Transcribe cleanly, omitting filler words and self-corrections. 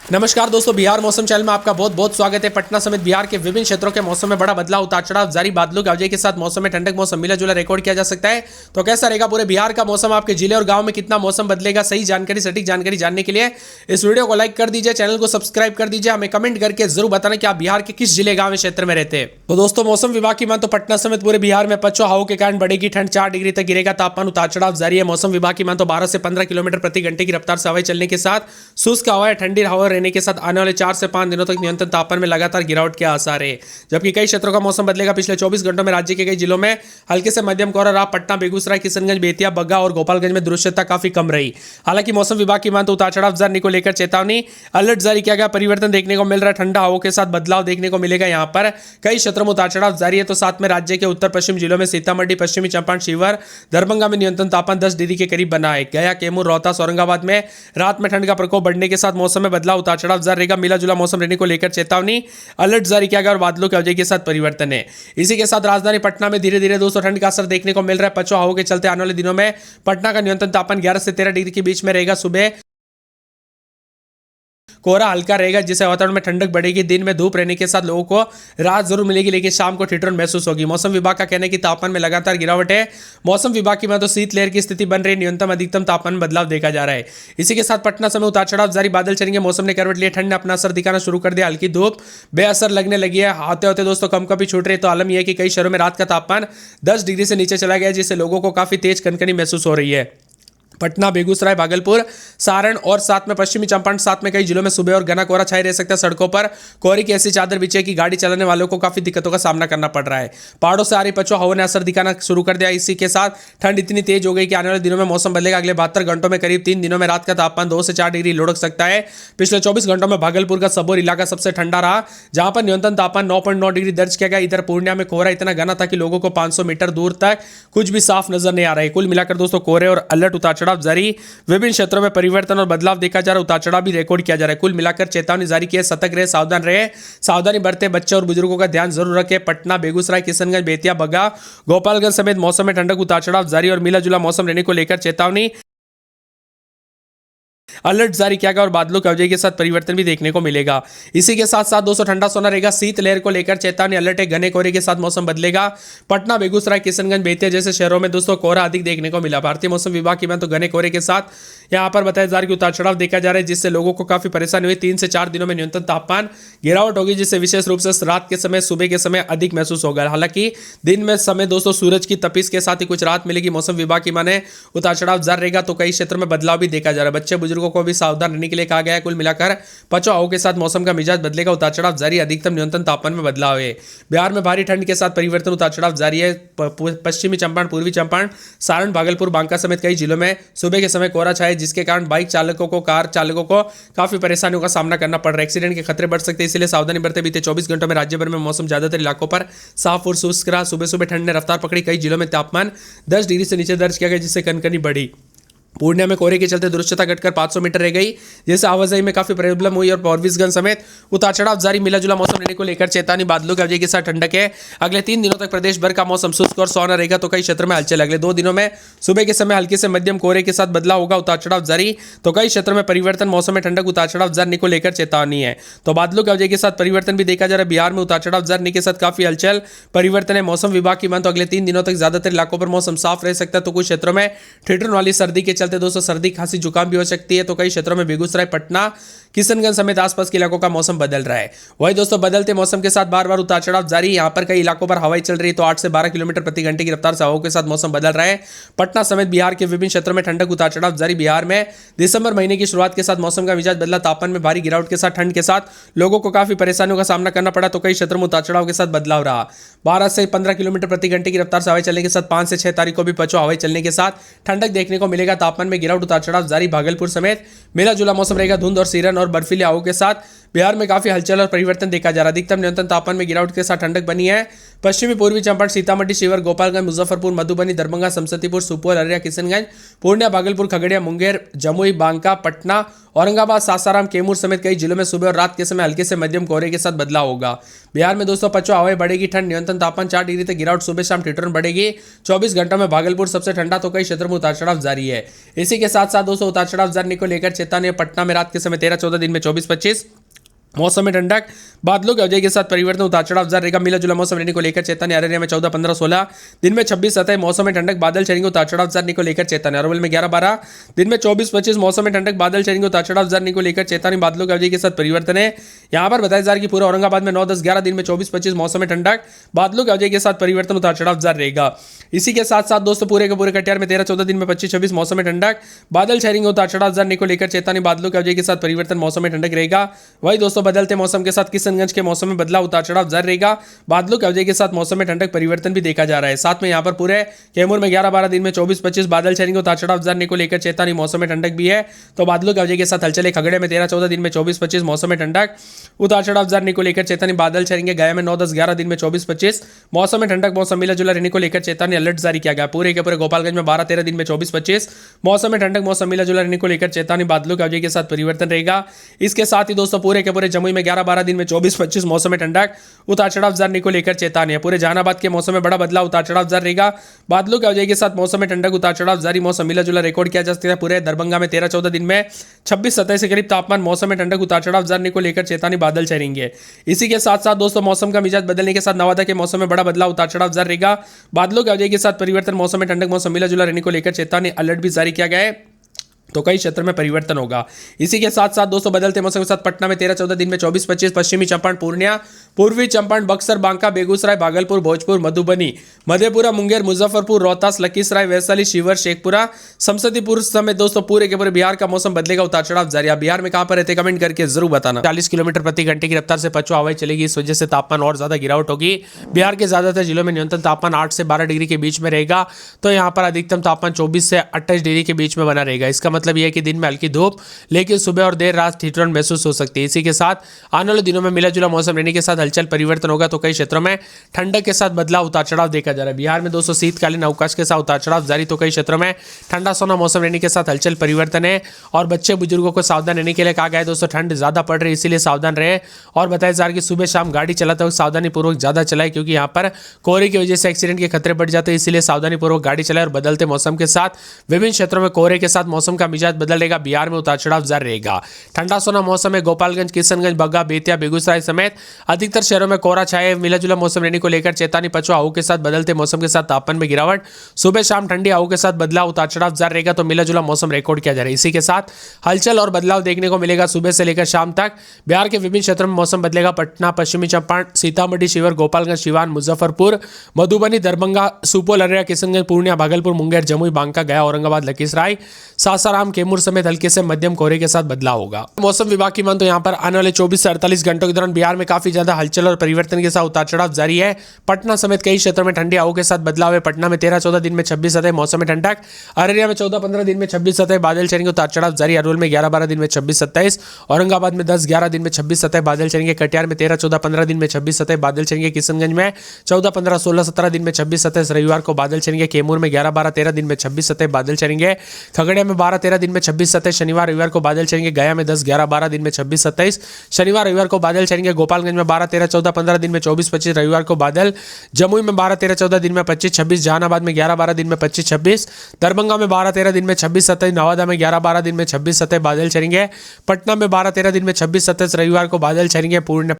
नमस्कार दोस्तों, बिहार मौसम चैनल में आपका बहुत बहुत स्वागत है। पटना समेत बिहार के विभिन्न क्षेत्रों के मौसम में बड़ा बदलाव, उतार चढ़ाव जारी, बादलों की आवाजाही के साथ मौसम में ठंडक, मौसम मिला जुला रिकॉर्ड किया जा सकता है। तो कैसा रहेगा पूरे बिहार का मौसम, आपके जिले और गांव में कितना मौसम बदलेगा, सही जानकारी, सटीक जानकारी जानने के लिए इस वीडियो को लाइक कर दीजिए, चैनल को सब्सक्राइब कर दीजिए। हमें कमेंट करके जरूर बताना कि आप बिहार के किस जिले, गांव, क्षेत्र में रहते हैं। तो दोस्तों, मौसम विभाग की मान तो पटना समेत पूरे बिहार में पछुआ हवाओं के कारण बढ़ेगी ठंड, 4 डिग्री तक गिरेगा तापमान, उतार चढ़ाव जारी है। मौसम विभाग की मान तो 12 से 15 किलोमीटर प्रति घंटे की रफ्तार से हवाएं चलने के साथ शुष्क हवाएं, ठंडी हवा रहने के साथ आने वाले 4 से 5 दिनों तक न्यूनतम तापमान में लगातार गिरावट के आसार है। जबकि कई क्षेत्रों का मौसम बदलेगा। पिछले 24 घंटों में राज्य के कई जिलों में हल्के से मध्यम कोहरा रहा। पटना, बेगूसराय, किशनगंज, बेतिया, बग्गा और गोपालगंज में दृश्यता काफी कम रही। हालांकि मौसम विभाग की मान तो उतार चढ़ाव जारी को लेकर चेतावनी, अलर्ट जारी किया गया। परिवर्तन देखने को मिल रहा है, ठंडा हवाओं के साथ बदलाव देखने को मिलेगा। यहाँ पर कई क्षेत्रों में उतार चढ़ाव जारी है। तो साथ में राज्य के उत्तर पश्चिम जिलों में सीतामढ़ी, पश्चिमी चंपारण, शिवहर, दरभंगा में न्यूनतम तापमान 10 डिग्री के करीब बना है। गया, कैमूर, रोहतास, औरंगाबाद में रात में ठंड का प्रकोप बढ़ने के साथ मौसम में बदलाव, उतार चढ़ाव जारी रहेगा। मिला जुला मौसम रहने को लेकर चेतावनी, अलर्ट जारी किया गया और बादलों की आवाजाही के साथ परिवर्तन है। इसी के साथ राजधानी पटना में धीरे धीरे दोस्तों ठंड का असर देखने को मिल रहा है। पछुआ हवाओं के चलते आने वाले दिनों में पटना का न्यूनतम तापमान 11 से 13 डिग्री के बीच में रहेगा। सुबह कोहरा हल्का रहेगा, जिससे वातावरण में ठंडक बढ़ेगी। दिन में धूप रहने के साथ लोगों को राहत जरूर मिलेगी, लेकिन शाम को ठिठुरन महसूस होगी। मौसम विभाग का कहना है कि तापमान में लगातार गिरावट है। मौसम विभाग की तो शीत लहर की स्थिति बन रही है। न्यूनतम अधिकतम तापमान में बदलाव देखा जा रहा है। इसी के साथ पटना समय उतार चढ़ाव जारी, बादल चलेंगे। मौसम ने करवट लिए, ठंड ने अपना असर दिखाना शुरू कर दिया। हल्की धूप बेअसर लगने लगी है। आते होते दोस्तों कम कभी छूट रही है। तो आलम यह है कि कई शहरों में रात का तापमान 10 डिग्री से नीचे चला गया, जिससे लोगों को काफी तेज कनकनी महसूस हो रही है। पटना, बेगूसराय, भागलपुर, सारण और साथ में पश्चिमी चंपारण, साथ में कई जिलों में सुबह और घना कोहरा छाए रह सकता है। सड़कों पर कोहरे की ऐसी चादर बिछी है कि गाड़ी चलाने वालों को काफी दिक्कतों का सामना करना पड़ रहा है। पहाड़ों से आ रही पछुआ हवा ने असर दिखाना शुरू कर दिया। इसी के साथ ठंड इतनी तेज हो गई कि आने वाले दिनों में मौसम बदलेगा। अगले 72 घंटों में करीब 3 दिनों में रात का तापमान 2 से 4 डिग्री लुढ़क सकता है। पिछले 24 घंटों में भागलपुर का सबौर इलाका सबसे ठंडा रहा, जहां पर न्यूनतम तापमान 9.9 डिग्री दर्ज किया गया। इधर पूर्णिया में कोहरा इतना घना था कि लोगों को 500 मीटर दूर तक कुछ भी साफ नजर नहीं आ रहा है। कुल मिलाकर दोस्तों कोहरे और अलर्ट, उतार चढ़ाव जारी, विभिन्न क्षेत्रों में परिवर्तन और बदलाव देखा जा रहा है। उतार चढ़ाव भी रिकॉर्ड किया जा रहा है। कुल मिलाकर चेतावनी जारी की है, सतर्क रहे, सावधान रहे, सावधानी बरते, बच्चे और बुजुर्गों का ध्यान जरूर रखें। पटना, बेगूसराय, किशनगंज, बेतिया, बग्गा, गोपालगंज समेत मौसम में ठंडक, उतार चढ़ाव जारी और मिला जुला मौसम रहने को लेकर चेतावनी, अलर्ट जारी किया गया और बादलों की आवाजाही के साथ परिवर्तन भी देखने को मिलेगा। इसी के साथ साथ दोस्तों ठंडा सोना रहेगा। शीत लहर को लेकर चेतावनी, अलर्ट है। घने कोहरे के साथ मौसम बदलेगा। पटना, बेगूसराय, किशनगंज, बेतिया जैसे शहरों में दोस्तों कोहरा अधिक देखने को मिला। भारतीय मौसम विभाग की बात तो घने कोहरे के साथ यहां पर बताया जा रहा है कि उतार चढ़ाव देखा जा रहा है, जिससे लोगों को काफी परेशानी हुई। 3 से 4 दिनों में न्यूनतम तापमान गिरावट होगी, जिससे विशेष रूप से रात के समय, सुबह के समय अधिक महसूस होगा। हालांकि दिन में समय दोस्तों सूरज की तपिश के साथ ही कुछ राहत मिलेगी। मौसम विभाग की माने उतार चढ़ाव जारी रहेगा। तो कई क्षेत्रों में बदलाव भी देखा जा रहा है। बच्चे बुजुर्गों को भी सावधान रहने के लिए कहा गया है। कुल मिलाकर पछुआ हवाओं के साथ मौसम का मिजाज बदलेगा। उतार चढ़ाव जारी, अधिकतम न्यूनतम तापमान में बदलाव है। बिहार में भारी ठंड के साथ परिवर्तन, उतार चढ़ाव जारी है। पश्चिमी चंपारण, पूर्वी चंपारण, सारण, भागलपुर, बांका समेत कई जिलों में सुबह के समय कोहरा छाया, जिसके कारण बाइक चालकों को, कार चालकों को काफी परेशानियों का सामना करना पड़ रहा है। एक्सीडेंट के खतरे बढ़ सकते हैं, इसलिए सावधानी बरते। बीते 24 घंटों में राज्य भर में मौसम ज्यादातर इलाकों पर साफ और शुष्क रहा। सुबह सुबह ठंड ने रफ्तार पकड़ी। कई जिलों में तापमान 10 डिग्री से नीचे दर्ज किया गया, जिससे कनकनी बढ़ी। पूर्णिया में कोहरे के चलते दृश्यता घटकर 500 मीटर रह गई, जिससे आवाजाही में काफी प्रॉब्लम हुई और फॉरबिसगंज समेत उतार चढ़ाव जारी। मिला जुला मौसम रहने को लेकर चेतावनी, बादलों की आवाजाही के साथ ठंडक है। अगले 3 दिनों तक प्रदेश भर का मौसम शुष्क और सुहावना रहेगा। तो कई क्षेत्रों में हलचल। अगले 2 दिनों में सुबह के समय हल्के से मध्यम कोहरे के साथ बदलाव होगा। उतार चढ़ाव जारी, तो कई क्षेत्रों में परिवर्तन, मौसम में ठंडक, उतार चढ़ाव जारी को लेकर चेतावनी है। तो बादलों की आवाजाही के साथ परिवर्तन भी देखा जा रहा है। बिहार में उतार चढ़ाव जारी के साथ काफी हलचल, परिवर्तन है। मौसम विभाग की मान तो अगले 3 दिनों तक ज्यादातर इलाकों पर मौसम साफ रह सकता है। तो कुछ क्षेत्रों में ठिठुरन वाली सर्दी के चलते दोस्तों सर्दी, खांसी, जुकाम भी हो सकती है। तो कई क्षेत्रों में बेगूसराय, पटना, किशनगंज समेत आसपास के इलाकों का मौसम बदल रहा है। वही दोस्तों बदलते मौसम के साथ बार बार उतार चढ़ाव जारी। यहां पर कई इलाकों पर हवाएं चल रही है। तो 8 से 12 किलोमीटर प्रति घंटे की रफ्तार से हवाओं के साथ मौसम बदल रहा है। पटना समेत बिहार के विभिन्न क्षेत्रों में ठंडक, उतार चढ़ाव जारी। बिहार में दिसंबर महीने की शुरुआत के साथ मौसम का मिजाज बदला। तापमान में भारी गिरावट के साथ ठंड के साथ लोगों को काफी परेशानियों का सामना करना पड़ा। तो कई क्षेत्रों में उतार चढ़ाव के साथ बदलाव रहा। 12 से 15 किलोमीटर प्रति घंटे की रफ्तार से हवाएं चलने के साथ 5 से 6 तारीख को भी पछुआ हवाएं चलने के साथ ठंडक देखने को मिलेगा। तापमान में गिरावट, उतार चढ़ाव जारी। भागलपुर समेत मिला जुला मौसम रहेगा। धुंध और सीरन और बर्फीली हवाओं के साथ बिहार में काफी हलचल और परिवर्तन देखा जा रहा है। अधिकतम न्यूनतम तापमान में गिरावट के साथ ठंडक बनी है। पश्चिमी पूर्वी चंपारण, सीतामढ़ी, शिवहर, गोपालगंज, मुजफ्फरपुर, मधुबनी, दरभंगा, समस्तीपुर, सुपौल, अररिया, किशनगंज, पूर्णिया, भागलपुर, खगड़िया, मुंगेर, जमुई, बांका, पटना, औरंगाबाद, सासाराम, कैमूर समेत कई जिलों में सुबह और रात के समय हल्के से मध्यम कोहरे के साथ बदलाव होगा। बिहार में दोस्तों पछुआ हवाएं बढ़ेगी, ठंड, न्यूनतम तापमान 4 डिग्री तक गिरावट, सुबह शाम ठिठुरन बढ़ेगी। 24 घंटों में भागलपुर सबसे ठंडा तो कई क्षेत्रों में उतार चढ़ाव जारी है। इसी के साथ साथ दोस्तों उतार चढ़ाव जारी को लेकर चेतावनी। पटना में रात के समय 13-14, दिन में 24-25 मौसम में ठंडक, बादलों की वजह के साथ परिवर्तन, उतार चढ़ाव जारी रहेगा। मिला जुला मौसम रहने को लेकर चेतावनी। अररिया में 14-15-16, दिन में 26-27 मौसम में ठंडक, बादल चढ़ेंगे, उतार चढ़ाव जारी को लेकर चेतावनी। अरवल में 11-12, दिन में 24-25 मौसम में ठंडक, बादल चढ़ेंगे, उतार चढ़ाव जारी को लेकर चेतावनी। बादलों की वजह के साथ परिवर्तन है। यहाँ पर बताया जा रहा है कि पूरे औरंगाबाद में 9-10-11, दिन में 24-25 मौसम में ठंडक, बादलों की वजह के साथ परिवर्तन, उतार चढ़ाव जारी रहेगा। इसी के साथ साथ दोस्तों पूरे के पूरे कटिहार में 13-14, दिन में 25-26 मौसम में ठंडक, बादल छाएंगे, उतार चढ़ाव जारी को लेकर चेतावनी। बादलों की वजह के साथ परिवर्तन, मौसम में ठंडक रहेगा। वही दोस्तों बदलते मौसम के साथ किशनगंज के मौसम में बदलाव, उतार चढ़ाव जारी रहेगा। बादलों की वजह के साथ मौसम में ठंडक, परिवर्तन भी देखा जा रहा है। साथ में यहाँ पर पूरे कैमूर में 11-12, दिन में 24-25 बादल छाएंगे, उतार चढ़ाव जारी को लेकर चेतावनी। मौसम में ठंडक भी है तो बादलों की वजह के साथ हलचल है। खगड़िया में 13-14, दिन में 24-25 मौसम में ठंडक, उतार चढ़ाव जारी को लेकर चेतावनी। बादल छाएंगे। गया में 9-10-11, दिन में 24-25 मौसम में ठंडक, मौसम मिला जुला रहने को लेकर चेतावनी, अलर्ट जारी किया गया। पूरे के पूरे गोपालगंज में 12-13, दिन में 24-25 मौसम में ठंडक, मौसम मिला जुला रहने को लेकर चेतावनी। बादलों की वजह के साथ परिवर्तन रहेगा। इसके साथ ही दोस्तों पूरे के पूरे जमुई में 11-12, दिन में 24-25 मौसम में ठंडक, उतार चढ़ाव जारी को लेकर चेतावनी है। पूरे जहानाबाद के मौसम में बड़ा बदलाव, उतार चढ़ाव जारी रहेगा। बादलों की वजह के साथ मौसम में ठंडक, उतार चढ़ाव जारी, मौसम मिला जुला रिकॉर्ड किया जा सकता है। पूरे दरभंगा में 13-14, दिन में 26-27 के करीब तापमान, मौसम में ठंडक, उतार चढ़ाव जारी को लेकर चेतावनी। बादल चढ़ेंगे। इसी के साथ साथ दोस्तों मौसम का मिजाज बदलने के साथ नवादा के मौसम में बड़ा बदलाव, उतार चढ़ाव जारी रहेगा। बादलों की वजह के साथ परिवर्तन, मौसम में ठंडक, मौसम मिला जुला रहने को लेकर चेतावनी, अलर्ट भी जारी किया गया है। तो कई क्षेत्र में परिवर्तन होगा। इसी के साथ साथ दोस्तों बदलते मौसम के साथ पटना में 13-14, दिन में 24-25 पश्चिमी चंपारण, पूर्णिया, पूर्वी चंपारण, बक्सर, बांका, बेगूसराय, भागलपुर, भोजपुर, मधुबनी, मधेपुरा, मुंगेर, मुजफ्फरपुर, रोहतास, लखीसराय, वैशाली, शिवहर, शेखपुरा, समस्तीपुर समेत दोस्तों पूरे के पूरे बिहार का मौसम बदलेगा, उतार चढ़ाव जारी। बिहार में कहां पर रहते कमेंट करके जरूर बताना। 40 किलोमीटर प्रति घंटे की रफ्तार से पछुआ हवाएं चलेगी। इस वजह से तापमान और ज्यादा गिरावट होगी। बिहार के ज्यादातर जिलों में न्यूनतम तापमान 8 से 12 डिग्री के बीच में रहेगा। तो यहाँ पर अधिकतम तापमान 24 से 28 डिग्री के बीच में बना रहेगा। इसका मतलब यह है कि दिन में हल्की धूप, लेकिन सुबह और देर रात ठिठुरन महसूस हो सकती है। इसी के साथ आने वाले दिनों में मिला जुला मौसम रहने के साथ हलचल परिवर्तन होगा। तो कई क्षेत्रों में ठंडक के साथ बदलाव, उतार चढ़ाव देखा जा रहा है। बिहार में दोस्तों शीतकालीन अवकाश के साथ उतार चढ़ाव जारी। तो कई क्षेत्रों में ठंडा सोना मौसम रहने के साथ हलचल परिवर्तन है। और बच्चे बुजुर्गों को सावधान रहने के लिए कहा गया है। दोस्तों ठंड ज्यादा पड़ रही है, इसीलिए सावधान रहे। और बताया जा रहा है कि सुबह शाम गाड़ी चलाते वक्त सावधानी पूर्वक ज्यादा चलाए, क्योंकि यहाँ पर कोहरे की वजह से एक्सीडेंट के खतरे बढ़ जाते हैं। इसीलिए सावधानी पूर्वक गाड़ी चलाए। और बदलते मौसम के साथ विभिन्न क्षेत्रों में कोहरे के साथ मौसम का मिजाज बदल रहेगा। बिहार में उतार चढ़ाव जारी रहेगा। ठंडा सोना मौसम में गोपालगंज, किशनगंज, बग्गा, बेतिया, बेगूसराय समेत अधिकतर शहरों में कोहरा छाए। मिला जुला मौसम रहने को लेकर चेतावनी। पछुआ हवाओं के साथ बदलते मौसम के साथ तापमान में गिरावट, सुबह शाम ठंडी हवाओं के साथ बदलाव, उतार चढ़ाव जारी रहेगा। तो मिला जुला मौसम रिकॉर्ड किया जा रहा है। इसी के साथ हलचल और बदलाव देखने को मिलेगा सुबह से लेकर शाम तक। बिहार के विभिन्न क्षेत्रों में मौसम बदलेगा। पटना, पश्चिमी चंपारण, सीतामढ़ी, शिवहर, गोपालगंज, सिवान, मुजफ्फरपुर, मधुबनी, दरभंगा, सुपौल, अररिया, किशनगंज, पूर्णिया, भागलपुर, मुंगेर, जमुई, बांका, गया, औरंगाबाद, लखीसराय, सासाराम, कैमूर समेत हल्के से मध्यम कोहरे के साथ बदलाव होगा। मौसम विभाग की मान तो यहाँ पर आने वाले 24 से 48 घंटों के दौरान बिहार में काफी ज्यादा हलचल और परिवर्तन के साथ उतार चढ़ाव जारी है। पटना समेत कई क्षेत्रों में ठंडी हवाओं के साथ बदलाव है। पटना में 13-14, दिन में 26-27 मौसम में ठंडक। अररिया में 14-15, दिन में 26-27 बादल चढ़ेंगे, उतार चढ़ाव जारी। अरवल में 11-12, दिन में 26-27, औरंगाबाद में 10-11, दिन में 26-27 बादल चढ़ेंगे। कटिहार में 13-14-15, दिन में 26-27 बादल चढ़ेंगे। किशनगंज में 14-15, 16-17, दिन में 26-27 रविवार को बादल चढ़ेंगे। कैमूर में 11-12, 13, दिन में 26-27 बादल चढ़ेंगे। खगड़िया में 12-13, दिन में 26-27 शनिवार रविवार को बादल चढ़ेंगे। गया में 10-11-12, दिन में 26-27 शनिवार रविवार को बादल चढ़ेंगे। गोपालगंज में 12-13, 14-15, दिन में 24-25 रविवार को बादल। जमुई में 12-13, 14, दिन में 25-26, जहानाबाद में 11-12, दिन में 25-26, दरभंगा में 12-13, दिन में 26-27, नवादा में 11-12, दिन में 26-27 बादल चढ़ेंगे। पटना में 12-13, दिन में 26-27 रविवार को बादल चढ़ेंगे। पूर्ण